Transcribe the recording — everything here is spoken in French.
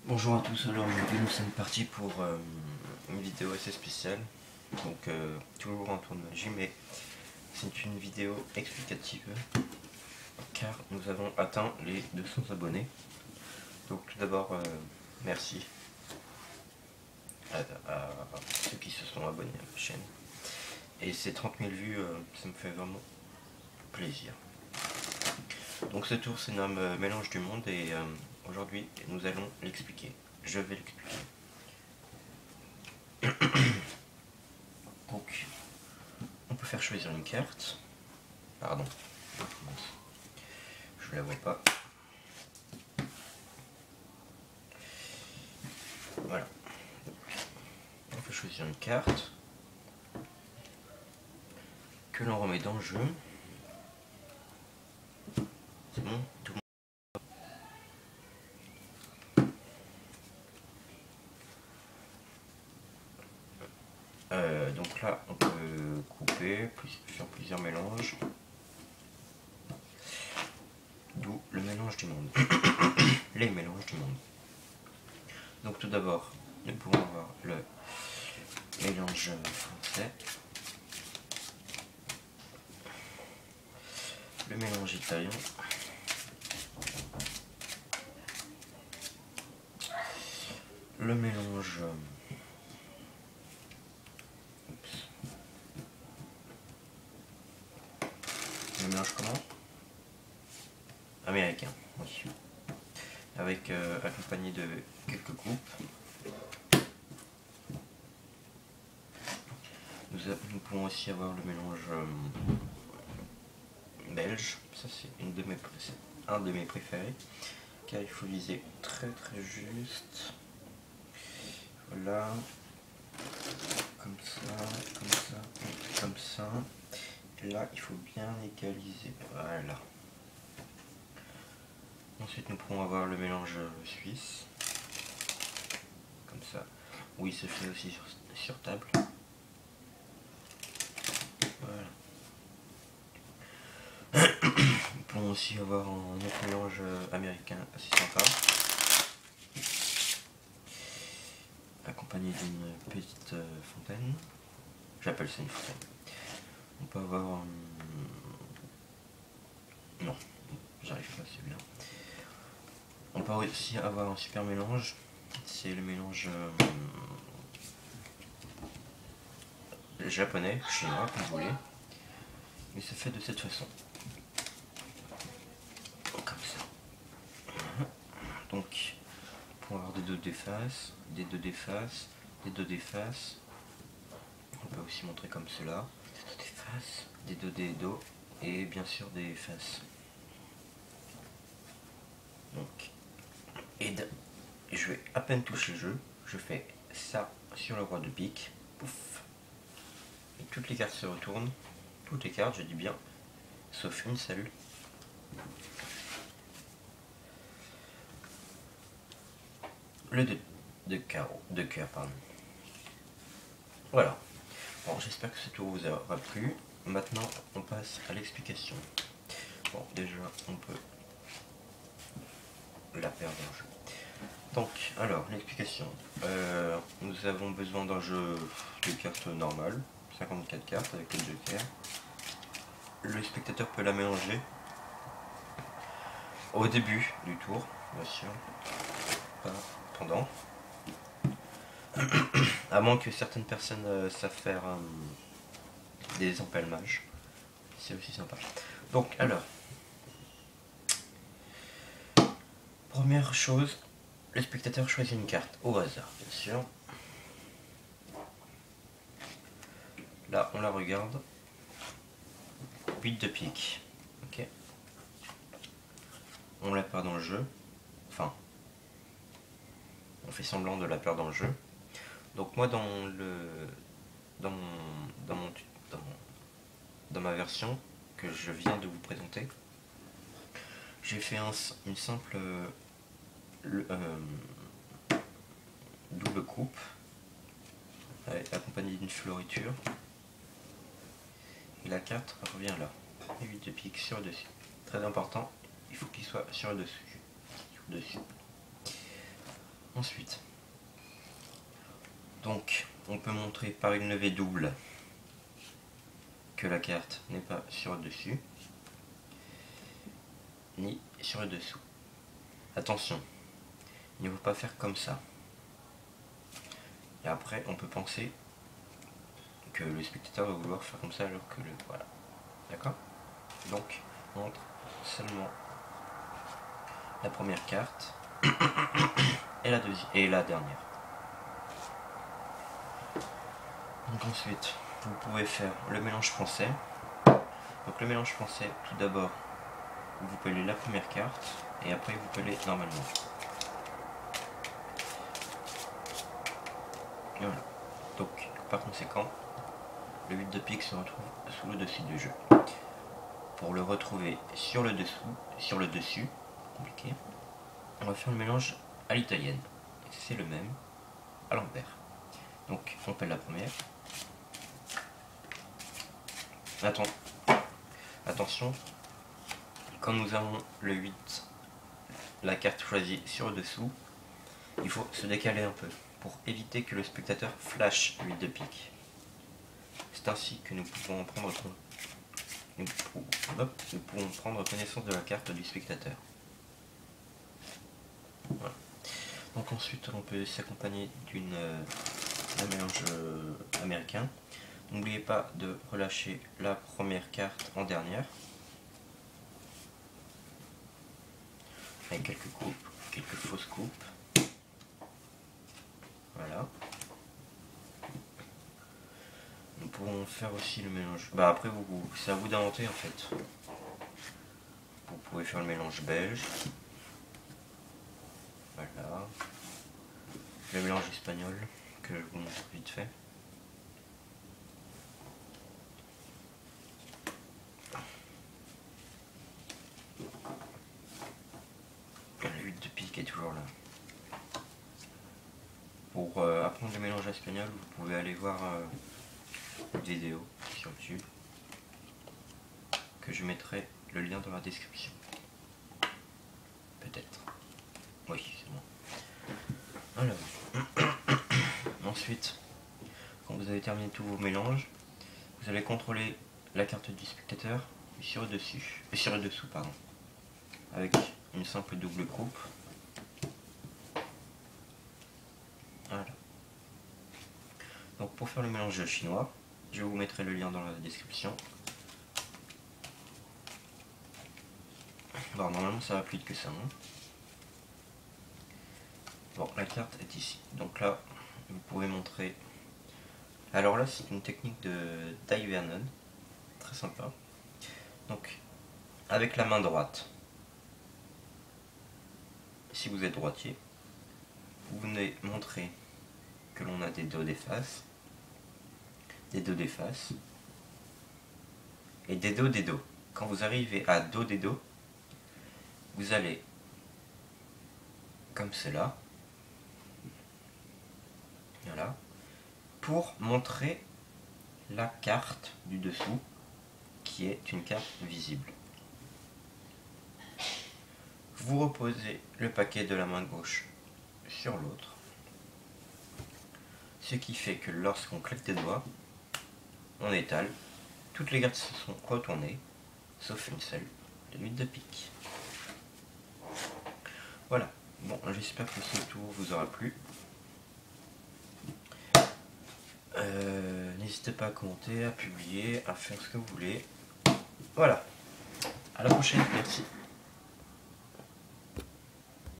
Bonjour à tous, alors aujourd'hui nous sommes partis pour une vidéo assez spéciale, donc toujours en tournage, mais c'est une vidéo explicative car nous avons atteint les 200 abonnés. Donc tout d'abord merci à ceux qui se sont abonnés à ma chaîne, et ces 30 000 vues, ça me fait vraiment plaisir. Donc ce tour se nomme Mélange du monde et aujourd'hui nous allons l'expliquer. Je vais l'expliquer. Donc on peut faire choisir une carte. Pardon, je la vois pas. Voilà. On peut choisir une carte que l'on remet dans le jeu. C'est bon, tout le monde. Donc là, on peut couper, faire plusieurs mélanges. D'où le mélange du monde. Les mélanges du monde. Donc tout d'abord, nous pouvons avoir le mélange français, le mélange italien, le mélange comment? Américain, oui. Avec accompagné de quelques coupes. Nous pouvons aussi avoir le mélange belge. Ça c'est un de mes préférés, car il faut viser très juste. Voilà, comme ça, comme ça. Et là, il faut bien égaliser. Voilà. Ensuite, nous pourrons avoir le mélange suisse, comme ça. Oui, il se fait aussi sur table. Voilà. Nous pourrons aussi avoir un autre mélange américain assez sympa, accompagné d'une petite fontaine. J'appelle ça une fontaine. On peut avoir non, j'arrive pas à celui-là. On peut aussi avoir un super mélange. C'est le mélange japonais, chinois, comme vous voulez. Mais c'est fait de cette façon. Comme ça. Donc, pour avoir des dos d'efface, des dos d'efface, des dos d'efface. On peut aussi montrer comme cela. Des dos des dos et bien sûr des faces. Donc, et je vais à peine toucher le jeu, je fais ça sur le roi de pique, pouf, et toutes les cartes se retournent, toutes les cartes, je dis bien, sauf une seule. Le de cœur, pardon. Voilà. Bon, j'espère que ce tour vous aura plu. Maintenant, on passe à l'explication. Bon, déjà, on peut la perdre en jeu. Donc, alors, l'explication. Nous avons besoin d'un jeu de cartes normales, 54 cartes avec le joker. Le spectateur peut la mélanger au début du tour, bien sûr, pas pendant. À moins que certaines personnes savent faire des empalmages. C'est aussi sympa. Donc, alors, première chose, le spectateur choisit une carte au hasard, bien sûr. Là, on la regarde. 8 de pique. Ok. On la perd dans le jeu. Enfin, on fait semblant de la perdre dans le jeu. Donc moi, dans ma version que je viens de vous présenter, j'ai fait une simple double coupe accompagnée d'une floriture, et la carte revient là, et 8 de pique sur le dessus. Très important, il faut qu'il soit sur le dessus. Ensuite, donc on peut montrer par une levée double que la carte n'est pas sur le dessus ni sur le dessous. Attention, il ne faut pas faire comme ça. Et après on peut penser que le spectateur va vouloir faire comme ça alors que le... Voilà. D'accord? Donc on montre seulement la première carte et la deuxième et la dernière. Donc ensuite vous pouvez faire le mélange français. Donc le mélange français, tout d'abord vous pelez la première carte et après vous pelez normalement. Et voilà. Donc par conséquent le 8 de pique se retrouve sous le dessus du jeu. Pour le retrouver sur le dessus, compliqué, on va faire le mélange à l'italienne. C'est le même à l'envers. Donc on pèle la première. Attention, quand nous avons le 8, la carte choisie sur le dessous, il faut se décaler un peu pour éviter que le spectateur flash 8 de pique. C'est ainsi que nous pouvons prendre connaissance de la carte du spectateur. Voilà. Donc ensuite on peut s'accompagner d'un mélange américain. N'oubliez pas de relâcher la première carte en dernière. Avec quelques coupes, quelques fausses coupes. Voilà. Nous pouvons faire aussi le mélange. Bah après c'est à vous d'inventer en fait. Vous pouvez faire le mélange belge. Voilà. Le mélange espagnol que je vous montre vite fait. Le 8 de pique est toujours là. Pour apprendre le mélange espagnol, vous pouvez aller voir une vidéo sur YouTube que je mettrai le lien dans la description. Peut-être. Oui, c'est bon. Alors, ensuite, quand vous avez terminé tous vos mélanges, vous allez contrôler la carte du spectateur sur le dessous, pardon, avec une simple double coupe. Voilà. Donc pour faire le mélange chinois, je vous mettrai le lien dans la description. Bon, normalement ça va plus vite que ça. Hein. Bon, la carte est ici. Donc là, vous pouvez montrer. Alors là, c'est une technique de Dai Vernon, très sympa. Donc, avec la main droite, si vous êtes droitier, vous venez montrer que l'on a des dos des faces, et des dos. Quand vous arrivez à dos des dos, vous allez comme cela, voilà, pour montrer la carte du dessous qui est une carte visible. Vous reposez le paquet de la main gauche sur l'autre, ce qui fait que lorsqu'on claque des doigts, on étale, toutes les cartes se sont retournées, sauf une seule, le 8 de pique. Voilà, bon, j'espère que ce tour vous aura plu. N'hésitez pas à commenter, à publier, à faire ce que vous voulez. Voilà, à la prochaine, merci.